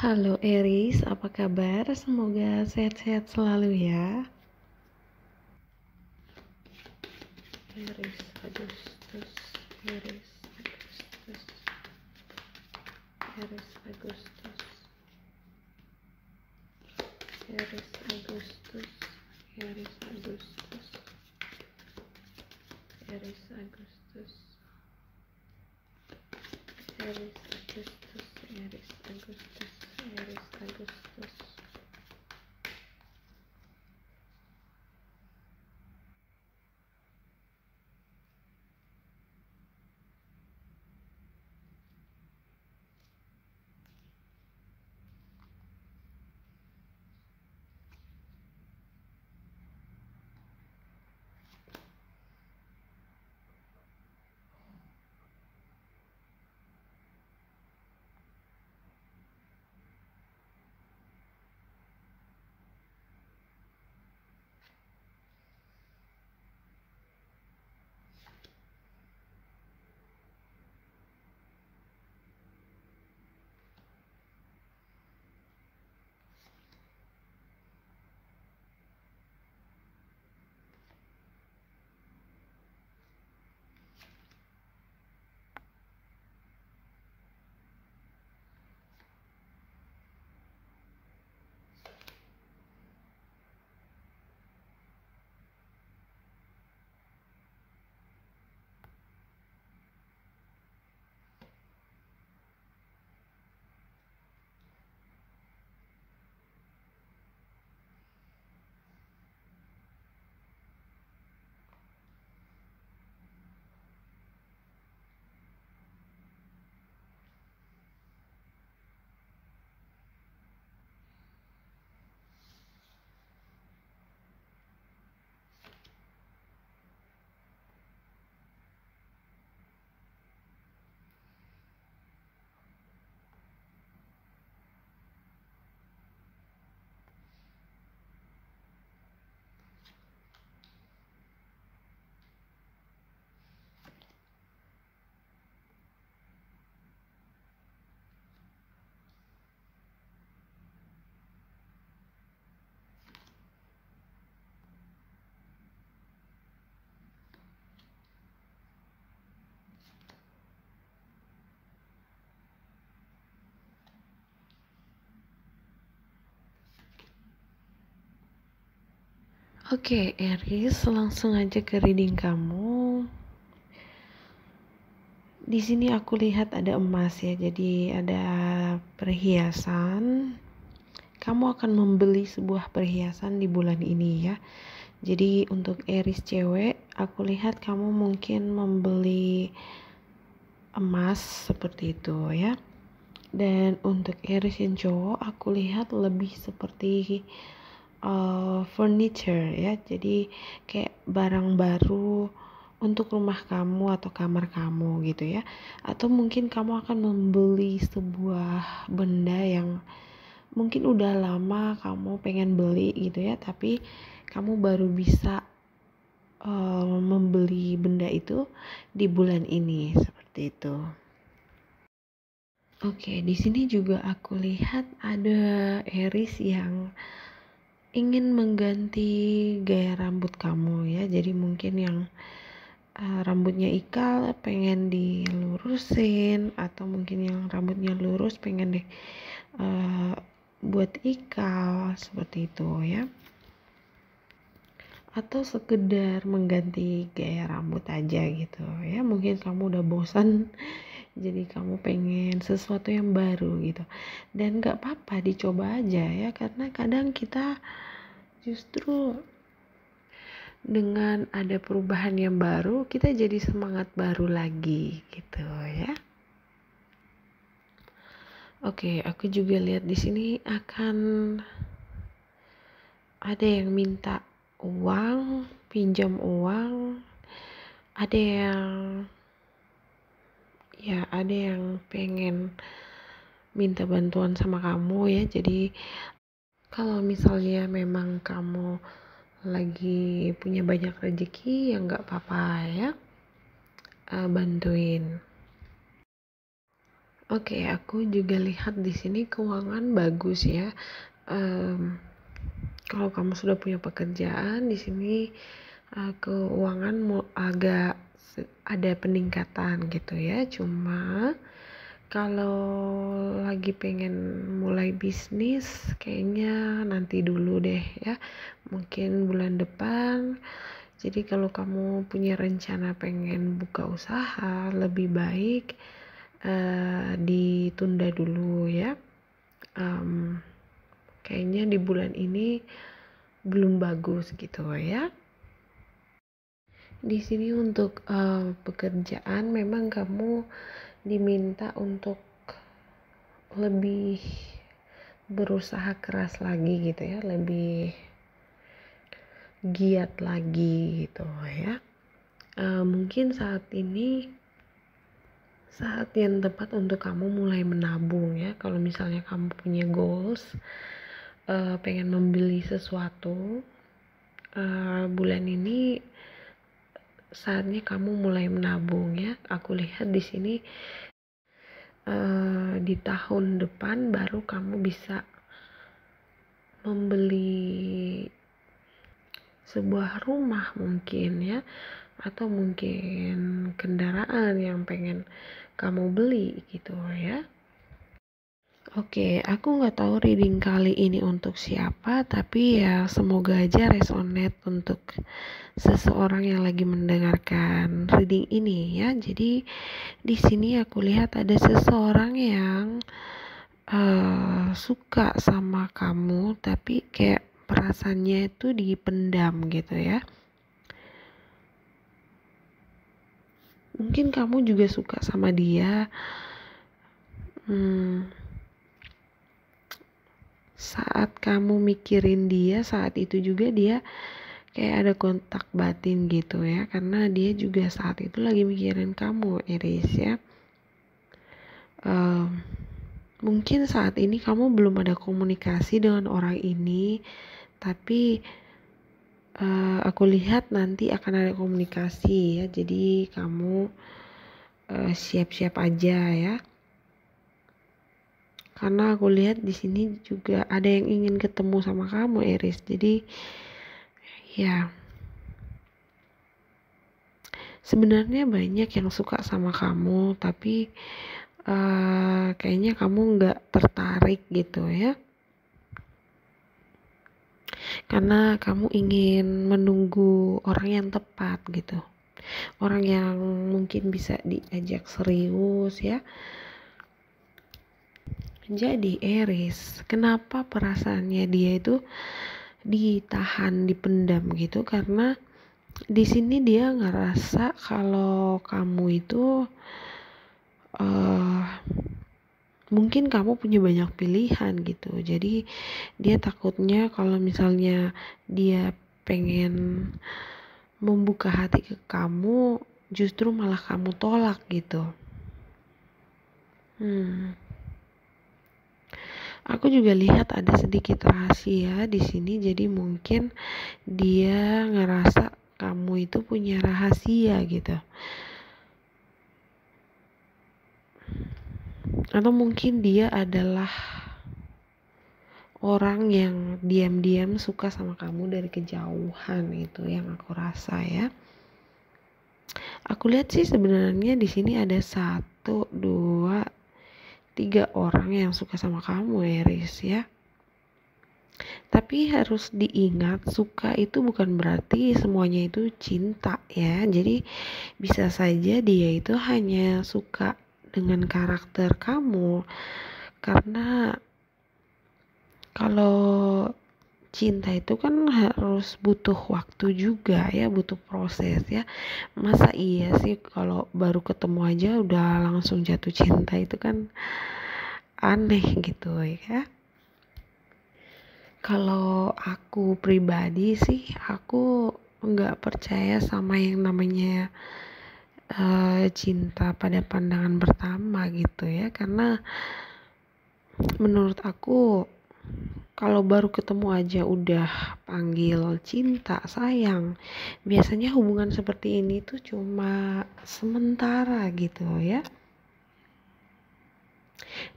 Halo Eris, apa kabar? Semoga sehat-sehat selalu ya. Eris Agustus, Eris Agustus, Eris Agustus, Eris Agustus, Eris Agustus, Eris Agustus, Eris Agustus, Eris Agustus, Eris Agustus. Oke, Eris, langsung aja ke reading kamu. Di sini aku lihat ada emas ya, jadi ada perhiasan. Kamu akan membeli sebuah perhiasan di bulan ini ya. Jadi untuk Eris cewek, aku lihat kamu mungkin membeli emas seperti itu ya. Dan untuk Eris yang cowok, aku lihat lebih seperti furniture ya, jadi kayak barang baru untuk rumah kamu atau kamar kamu gitu ya, atau mungkin kamu akan membeli sebuah benda yang mungkin udah lama kamu pengen beli gitu ya, tapi kamu baru bisa membeli benda itu di bulan ini seperti itu. Oke, di sini juga aku lihat ada Eris yang ingin mengganti gaya rambut kamu ya, jadi mungkin yang rambutnya ikal pengen dilurusin, atau mungkin yang rambutnya lurus pengen deh buat ikal seperti itu ya, atau sekedar mengganti gaya rambut aja gitu ya, mungkin kamu udah bosan jadi kamu pengen sesuatu yang baru gitu, dan gak apa-apa dicoba aja ya, karena kadang kita justru dengan ada perubahan yang baru kita jadi semangat baru lagi gitu ya. Oke, aku juga lihat di sini akan ada yang minta uang, pinjam uang, ada yang pengen minta bantuan sama kamu ya. Jadi kalau misalnya memang kamu lagi punya banyak rezeki ya nggak apa-apa ya, bantuin. Oke, aku juga lihat di sini keuangan bagus ya. Kalau kamu sudah punya pekerjaan di sini, keuangan mau agak ada peningkatan gitu ya. Cuma kalau lagi pengen mulai bisnis, kayaknya nanti dulu deh ya. Mungkin bulan depan. Jadi kalau kamu punya rencana pengen buka usaha, lebih baik ditunda dulu ya. Kayaknya di bulan ini belum bagus gitu ya. Di sini untuk pekerjaan memang kamu diminta untuk lebih berusaha keras lagi gitu ya, lebih giat lagi gitu ya. Mungkin saat ini saat yang tepat untuk kamu mulai menabung ya. Kalau misalnya kamu punya goals, pengen membeli sesuatu, bulan ini saatnya kamu mulai menabung ya. Aku lihat di sini di tahun depan baru kamu bisa membeli sebuah rumah mungkin ya, atau mungkin kendaraan yang pengen kamu beli gitu ya. Oke, aku nggak tahu reading kali ini untuk siapa, tapi ya semoga aja resonate untuk seseorang yang lagi mendengarkan reading ini ya. Jadi di sini aku lihat ada seseorang yang suka sama kamu, tapi kayak perasaannya itu dipendam gitu ya. Mungkin kamu juga suka sama dia. Saat kamu mikirin dia, saat itu juga dia kayak ada kontak batin gitu ya, karena dia juga saat itu lagi mikirin kamu, Iris ya. Mungkin saat ini kamu belum ada komunikasi dengan orang ini, tapi aku lihat nanti akan ada komunikasi ya. Jadi kamu siap-siap aja ya. Karena aku lihat di sini juga ada yang ingin ketemu sama kamu, Iris. Jadi ya, sebenarnya banyak yang suka sama kamu, tapi kayaknya kamu nggak tertarik gitu ya. Karena kamu ingin menunggu orang yang tepat gitu. Orang yang mungkin bisa diajak serius ya. Jadi Aries, kenapa perasaannya dia itu ditahan, dipendam gitu? Karena di sini dia ngerasa kalau kamu itu mungkin kamu punya banyak pilihan gitu. Jadi dia takutnya kalau misalnya dia pengen membuka hati ke kamu, justru malah kamu tolak gitu. Aku juga lihat ada sedikit rahasia di sini, jadi mungkin dia ngerasa kamu itu punya rahasia gitu. Atau mungkin dia adalah orang yang diam-diam suka sama kamu dari kejauhan, itu yang aku rasa ya. Aku lihat sih sebenarnya di sini ada 1, 2, 3 orang yang suka sama kamu, Aries ya. Tapi harus diingat, suka itu bukan berarti semuanya itu cinta ya. Jadi bisa saja dia itu hanya suka dengan karakter kamu. Karena kalau cinta itu kan harus butuh waktu juga ya, butuh proses ya. Masa iya sih kalau baru ketemu aja udah langsung jatuh cinta, itu kan aneh gitu ya. Kalau aku pribadi sih, aku nggak percaya sama yang namanya cinta pada pandangan pertama gitu ya. Karena menurut aku kalau baru ketemu aja udah panggil cinta, sayang, biasanya hubungan seperti ini tuh cuma sementara gitu ya.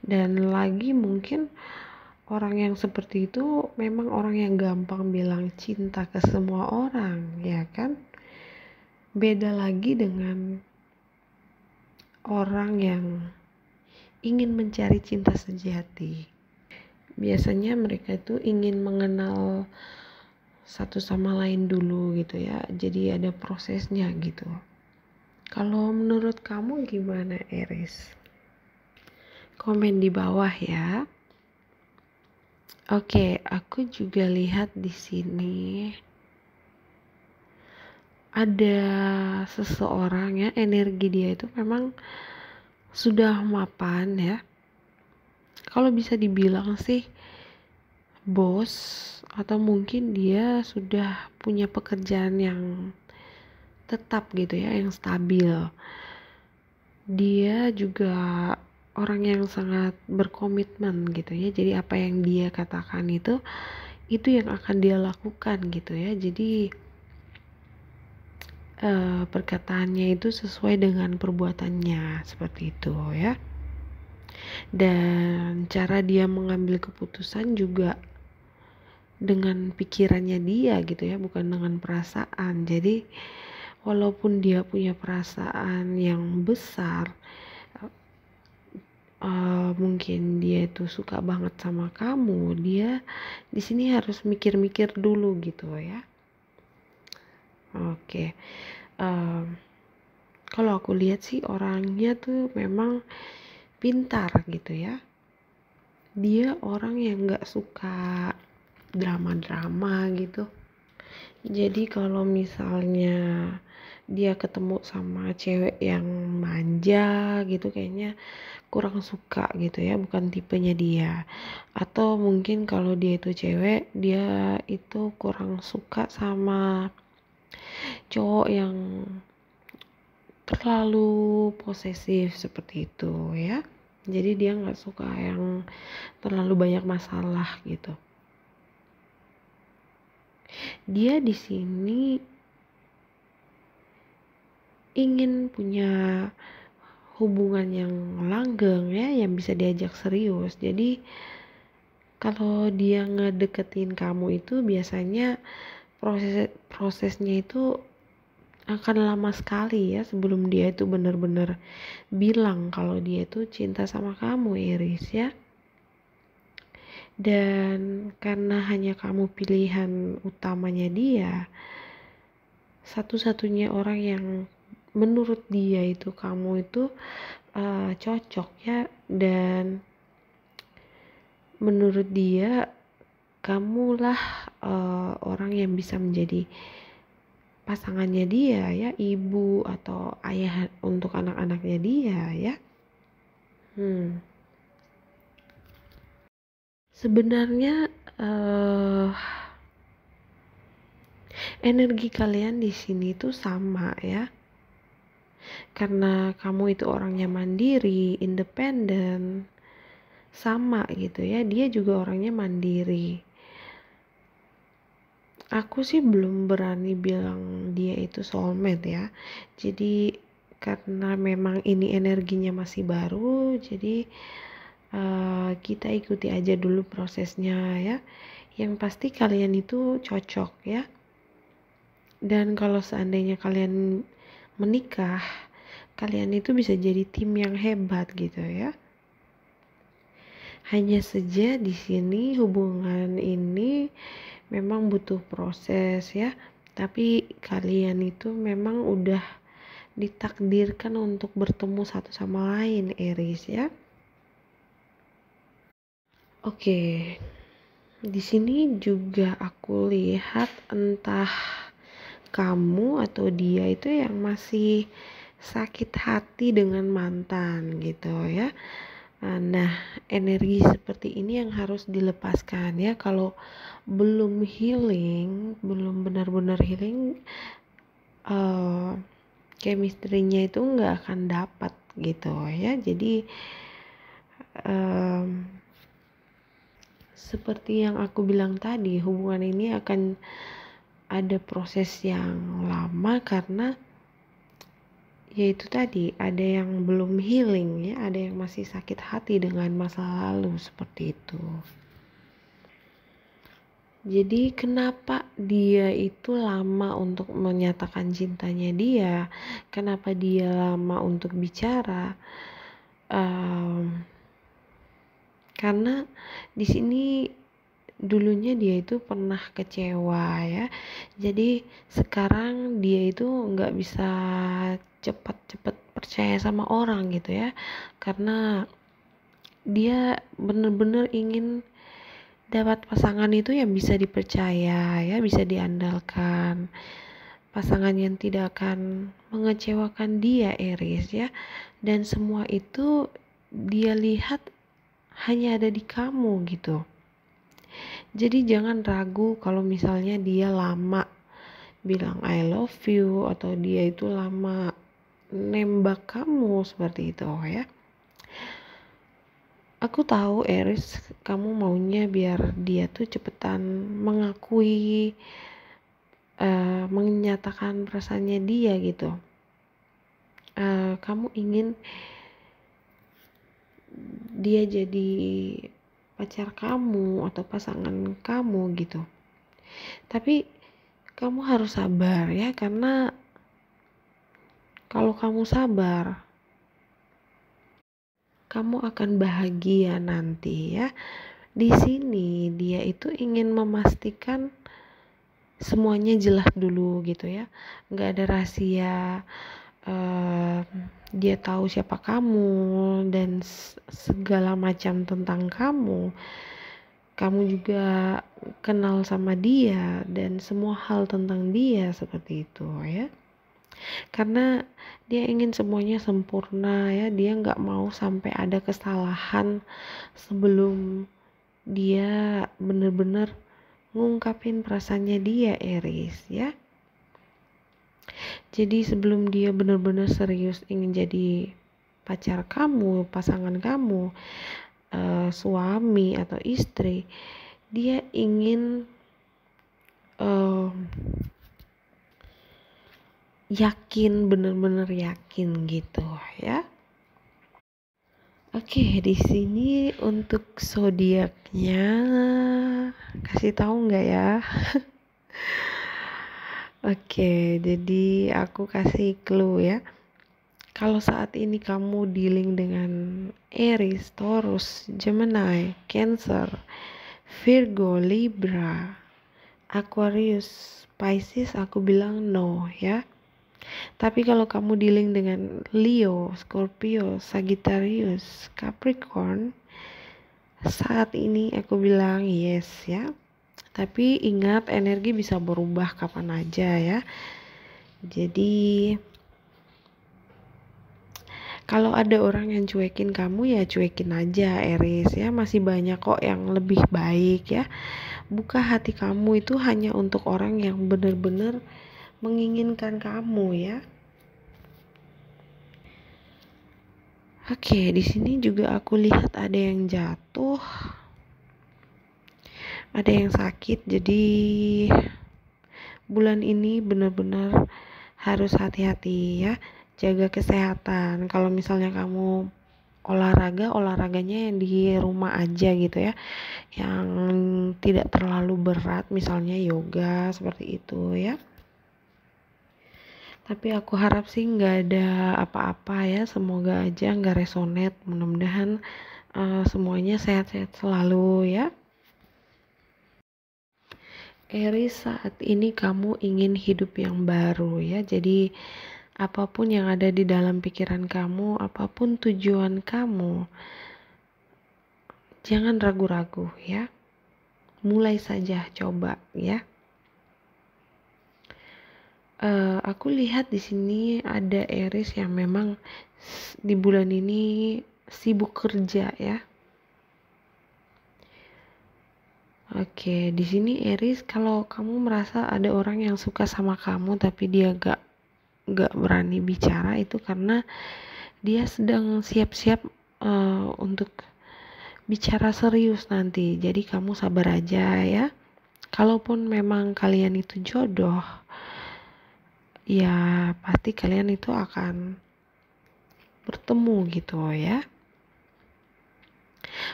Dan lagi mungkin orang yang seperti itu memang orang yang gampang bilang cinta ke semua orang, ya kan? Beda lagi dengan orang yang ingin mencari cinta sejati. Biasanya mereka itu ingin mengenal satu sama lain dulu gitu ya. Jadi ada prosesnya gitu. Kalau menurut kamu gimana, Eris? Komen di bawah ya. Oke, aku juga lihat di sini ada seseorang ya, energi dia itu memang sudah mapan ya. Kalau bisa dibilang sih bos, atau mungkin dia sudah punya pekerjaan yang tetap gitu ya, yang stabil. Dia juga orang yang sangat berkomitmen gitu ya. Jadi apa yang dia katakan itu yang akan dia lakukan gitu ya. Jadi perkataannya itu sesuai dengan perbuatannya, seperti itu ya. Dan cara dia mengambil keputusan juga dengan pikirannya dia gitu ya, bukan dengan perasaan. Jadi walaupun dia punya perasaan yang besar, mungkin dia itu suka banget sama kamu, dia di sini harus mikir-mikir dulu gitu ya. Oke, kalau aku lihat sih orangnya tuh memang pintar gitu ya. Dia orang yang nggak suka drama-drama gitu. Jadi kalau misalnya dia ketemu sama cewek yang manja gitu, kayaknya kurang suka gitu ya, bukan tipenya dia. Atau mungkin kalau dia itu cewek, dia itu kurang suka sama cowok yang terlalu posesif seperti itu ya. Jadi dia nggak suka yang terlalu banyak masalah gitu. Dia di sini ingin punya hubungan yang langgeng ya, yang bisa diajak serius. Jadi kalau dia ngedeketin kamu itu biasanya prosesnya itu akan lama sekali ya, sebelum dia itu benar-benar bilang kalau dia itu cinta sama kamu, Iris ya. Dan karena hanya kamu pilihan utamanya dia, satu-satunya orang yang menurut dia itu kamu itu cocok ya, dan menurut dia kamulah orang yang bisa menjadi pasangannya dia ya, ibu atau ayah untuk anak-anaknya dia ya. Sebenarnya energi kalian di sini tuh sama ya. Karena kamu itu orangnya mandiri, independen, sama gitu ya. Dia juga orangnya mandiri. Aku sih belum berani bilang dia itu soulmate ya. Jadi karena memang ini energinya masih baru, jadi kita ikuti aja dulu prosesnya ya. Yang pasti kalian itu cocok ya. Dan kalau seandainya kalian menikah, kalian itu bisa jadi tim yang hebat gitu ya. Hanya saja di sini hubungan ini memang butuh proses ya, tapi kalian itu memang udah ditakdirkan untuk bertemu satu sama lain, Aries ya. Oke, di sini juga aku lihat entah kamu atau dia itu yang masih sakit hati dengan mantan gitu ya. Nah, energi seperti ini yang harus dilepaskan ya. Kalau belum healing, belum benar-benar healing, chemistry-nya itu nggak akan dapat gitu ya. Jadi seperti yang aku bilang tadi, hubungan ini akan ada proses yang lama karena yaitu tadi ada yang belum healing ya, ada yang masih sakit hati dengan masa lalu seperti itu. Jadi kenapa dia itu lama untuk menyatakan cintanya dia, kenapa dia lama untuk bicara, karena di sini dulunya dia itu pernah kecewa ya, jadi sekarang dia itu nggak bisa cepat-cepat percaya sama orang gitu ya, karena dia bener-bener ingin dapat pasangan itu yang bisa dipercaya ya, bisa diandalkan, pasangan yang tidak akan mengecewakan dia, Aries ya. Dan semua itu dia lihat hanya ada di kamu gitu. Jadi jangan ragu kalau misalnya dia lama bilang I love you, atau dia itu lama nembak kamu seperti itu ya. Aku tahu Aries, kamu maunya biar dia tuh cepetan mengakui, menyatakan perasaannya dia gitu. Kamu ingin dia jadi pacar kamu atau pasangan kamu gitu. Tapi kamu harus sabar ya, karena kalau kamu sabar, kamu akan bahagia nanti ya. Di sini dia itu ingin memastikan semuanya jelas dulu gitu ya, nggak ada rahasia. Dia tahu siapa kamu dan segala macam tentang kamu. Kamu juga kenal sama dia dan semua hal tentang dia seperti itu ya. Karena dia ingin semuanya sempurna ya, dia nggak mau sampai ada kesalahan sebelum dia bener-bener ngungkapin perasaannya dia, Aries ya. Jadi sebelum dia benar-benar serius ingin jadi pacar kamu, pasangan kamu, suami atau istri, dia ingin yakin, benar-benar yakin gitu ya. Oke, di sini untuk zodiaknya kasih tahu nggak ya? Oke, jadi aku kasih clue ya. Kalau saat ini kamu dealing dengan Aries, Taurus, Gemini, Cancer, Virgo, Libra, Aquarius, Pisces, aku bilang no ya. Tapi kalau kamu dealing dengan Leo, Scorpio, Sagittarius, Capricorn, saat ini aku bilang yes ya. Tapi ingat, energi bisa berubah kapan aja ya. Jadi kalau ada orang yang cuekin kamu ya cuekin aja, Aries ya. Masih banyak kok yang lebih baik ya. Buka hati kamu itu hanya untuk orang yang benar-benar menginginkan kamu ya. Oke, di sini juga aku lihat ada yang jatuh, ada yang sakit. Jadi bulan ini benar-benar harus hati-hati ya, jaga kesehatan. Kalau misalnya kamu olahraganya yang di rumah aja gitu ya, yang tidak terlalu berat, misalnya yoga seperti itu ya. Tapi aku harap sih nggak ada apa-apa ya, semoga aja nggak resonate, mudah-mudahan semuanya sehat-sehat selalu ya. Aries, saat ini kamu ingin hidup yang baru ya, jadi apapun yang ada di dalam pikiran kamu, apapun tujuan kamu, jangan ragu-ragu ya, mulai saja, coba ya. Aku lihat di sini ada Aries yang memang di bulan ini sibuk kerja ya. Oke, di sini Aries, kalau kamu merasa ada orang yang suka sama kamu tapi dia gak berani bicara, itu karena dia sedang siap-siap untuk bicara serius nanti. Jadi kamu sabar aja ya. Kalaupun memang kalian itu jodoh, ya pasti kalian itu akan bertemu gitu ya.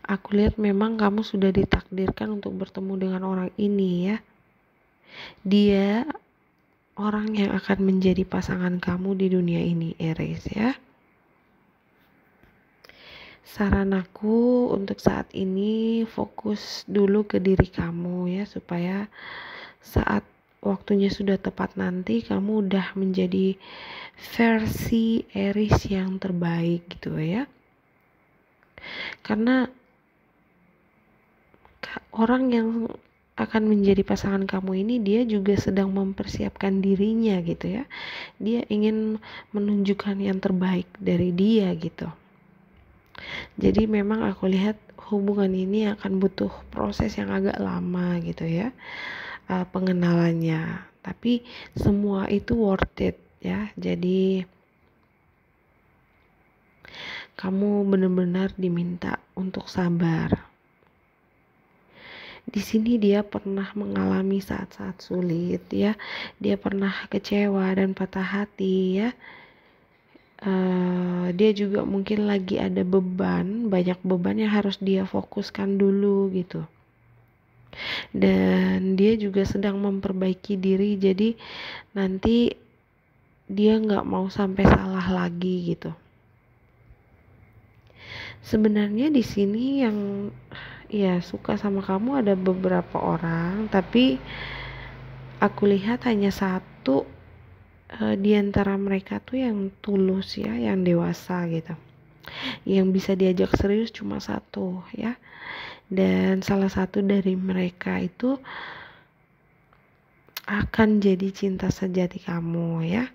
Aku lihat memang kamu sudah ditakdirkan untuk bertemu dengan orang ini ya. Dia orang yang akan menjadi pasangan kamu di dunia ini, Aries ya. Saran aku untuk saat ini fokus dulu ke diri kamu ya, supaya saat waktunya sudah tepat nanti kamu udah menjadi versi Aries yang terbaik gitu ya. Karena orang yang akan menjadi pasangan kamu ini dia juga sedang mempersiapkan dirinya gitu ya. Dia ingin menunjukkan yang terbaik dari dia gitu. Jadi memang aku lihat hubungan ini akan butuh proses yang agak lama gitu ya, pengenalannya. Tapi semua itu worth it ya. Jadi kamu benar-benar diminta untuk sabar. Di sini dia pernah mengalami saat-saat sulit ya, dia pernah kecewa dan patah hati ya. Dia juga mungkin lagi ada banyak beban yang harus dia fokuskan dulu gitu. Dan dia juga sedang memperbaiki diri, jadi nanti dia nggak mau sampai salah lagi gitu. Sebenarnya di sini yang ya suka sama kamu ada beberapa orang, tapi aku lihat hanya satu di antara mereka tuh yang tulus ya, yang dewasa gitu. Yang bisa diajak serius cuma satu ya. Dan salah satu dari mereka itu akan jadi cinta sejati kamu ya.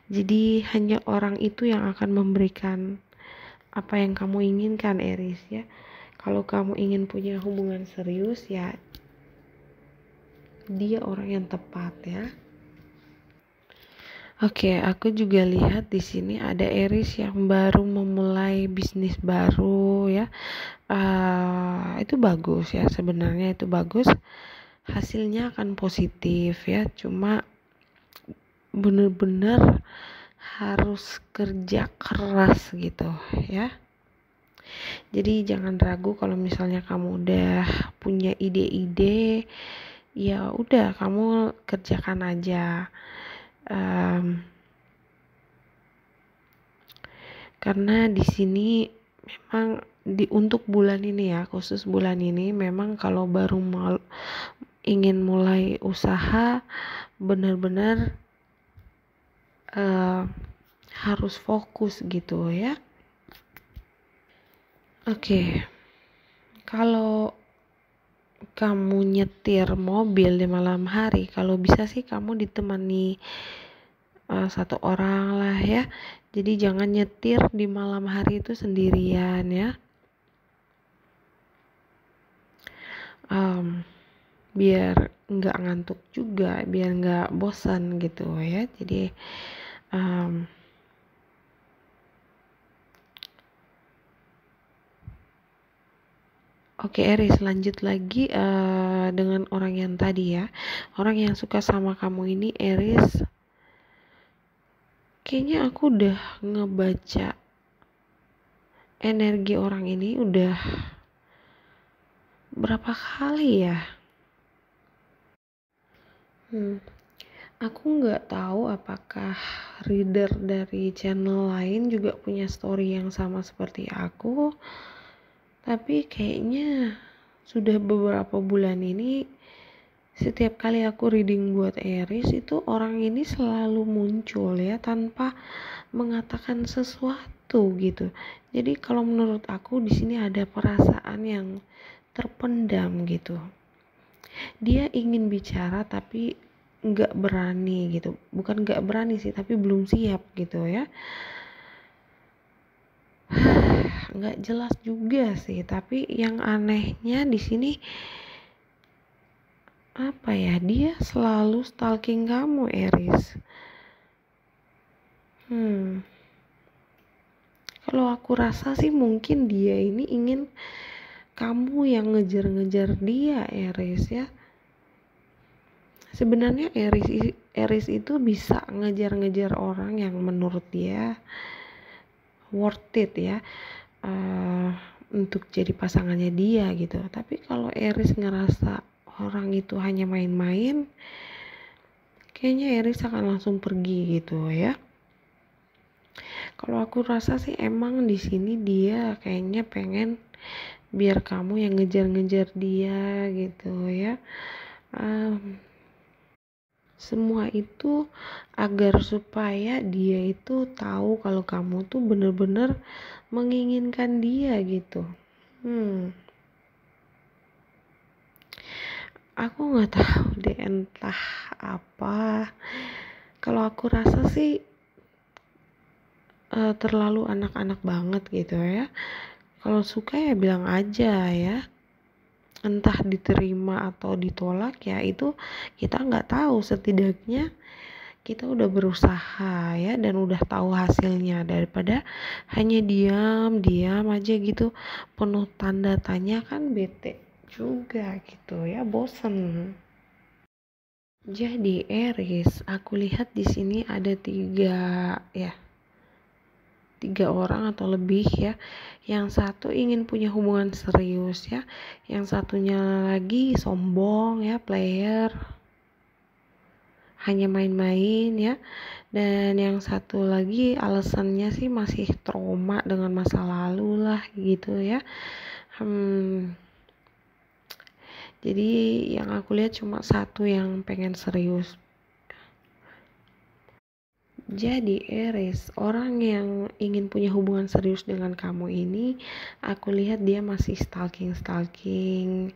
Jadi hanya orang itu yang akan memberikan apa yang kamu inginkan, Aries ya. Kalau kamu ingin punya hubungan serius ya, dia orang yang tepat ya. Oke, aku juga lihat di sini ada Aries yang baru memulai bisnis baru ya. Itu bagus ya, sebenarnya itu bagus. Hasilnya akan positif ya. Cuma bener-bener harus kerja keras gitu ya. Jadi jangan ragu kalau misalnya kamu udah punya ide-ide, ya udah kamu kerjakan aja. Karena di sini memang untuk bulan ini ya, khusus bulan ini memang kalau baru ingin mulai usaha benar-benar harus fokus gitu ya. Oke. Kalau kamu nyetir mobil di malam hari, kalau bisa sih kamu ditemani satu orang lah ya. Jadi jangan nyetir di malam hari itu sendirian ya. Biar nggak ngantuk juga, biar nggak bosan gitu ya. Jadi Oke, Aries, lanjut lagi dengan orang yang tadi ya. Orang yang suka sama kamu ini, Aries, kayaknya aku udah ngebaca energi orang ini udah berapa kali ya. Aku nggak tahu apakah reader dari channel lain juga punya story yang sama seperti aku. Tapi kayaknya sudah beberapa bulan ini setiap kali aku reading buat Aries itu orang ini selalu muncul ya tanpa mengatakan sesuatu gitu. Jadi kalau menurut aku di sini ada perasaan yang terpendam gitu. Dia ingin bicara tapi nggak berani gitu. Bukan nggak berani sih, tapi belum siap gitu ya. Nggak jelas juga sih, tapi yang anehnya di sini apa ya, dia selalu stalking kamu, Aries. Kalau aku rasa sih mungkin dia ini ingin kamu yang ngejar-ngejar dia, Aries ya. Sebenarnya Aries itu bisa ngejar-ngejar orang yang menurut dia worth it ya, untuk jadi pasangannya dia gitu. Tapi kalau Aries ngerasa orang itu hanya main-main, kayaknya Aries akan langsung pergi gitu ya. Kalau aku rasa sih emang di sini dia kayaknya pengen biar kamu yang ngejar-ngejar dia gitu ya. Semua itu agar supaya dia itu tahu kalau kamu tuh bener-bener menginginkan dia gitu. Aku nggak tahu deh entah apa. Kalau aku rasa sih terlalu anak-anak banget gitu ya. Kalau suka ya bilang aja ya. Entah diterima atau ditolak ya itu kita nggak tahu, setidaknya kita udah berusaha ya dan udah tahu hasilnya, daripada hanya diam aja gitu penuh tanda tanya, kan bete juga gitu ya, bosen. Jadi Aries, aku lihat di sini ada tiga orang atau lebih ya. Yang satu ingin punya hubungan serius ya, yang satunya lagi sombong ya, player, hanya main-main ya, dan yang satu lagi alasannya sih masih trauma dengan masa lalu lah gitu ya. Jadi yang aku lihat cuma satu yang pengen serius. Jadi Aries, orang yang ingin punya hubungan serius dengan kamu ini, aku lihat dia masih stalking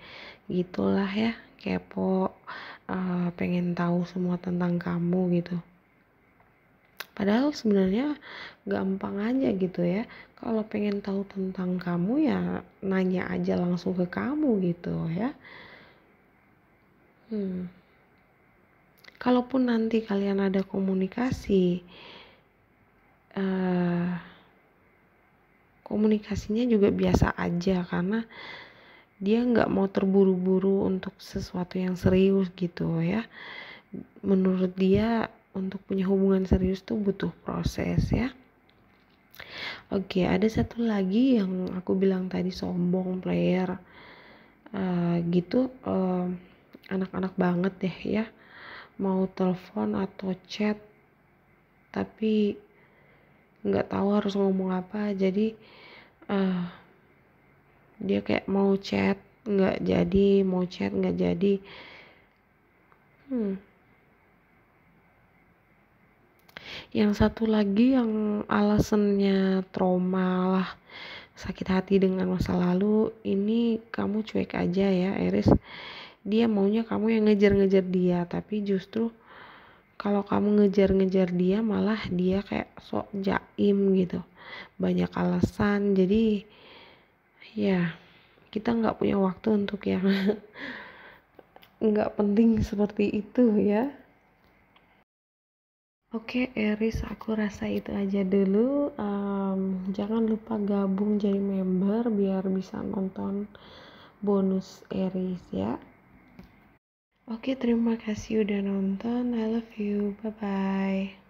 gitulah ya, kepo, pengen tahu semua tentang kamu gitu. Padahal sebenarnya gampang aja gitu ya, kalau pengen tahu tentang kamu ya nanya aja langsung ke kamu gitu ya. Kalaupun nanti kalian ada komunikasi, komunikasinya juga biasa aja, karena dia nggak mau terburu-buru untuk sesuatu yang serius gitu ya. Menurut dia untuk punya hubungan serius tuh butuh proses ya. Oke, ada satu lagi yang aku bilang tadi, sombong, player, gitu, anak-anak banget deh ya, mau telepon atau chat tapi nggak tahu harus ngomong apa, jadi dia kayak mau chat nggak jadi, mau chat nggak jadi. Yang satu lagi yang alasannya trauma lah, sakit hati dengan masa lalu, ini kamu cuek aja ya Aries. Dia maunya kamu yang ngejar-ngejar dia, tapi justru kalau kamu ngejar-ngejar dia malah dia kayak sok jaim gitu, banyak alasan. Jadi ya kita nggak punya waktu untuk yang nggak penting seperti itu ya. Oke Aries, aku rasa itu aja dulu. Jangan lupa gabung jadi member biar bisa nonton bonus Aries ya. Oke, terima kasih udah nonton. I love you. Bye bye.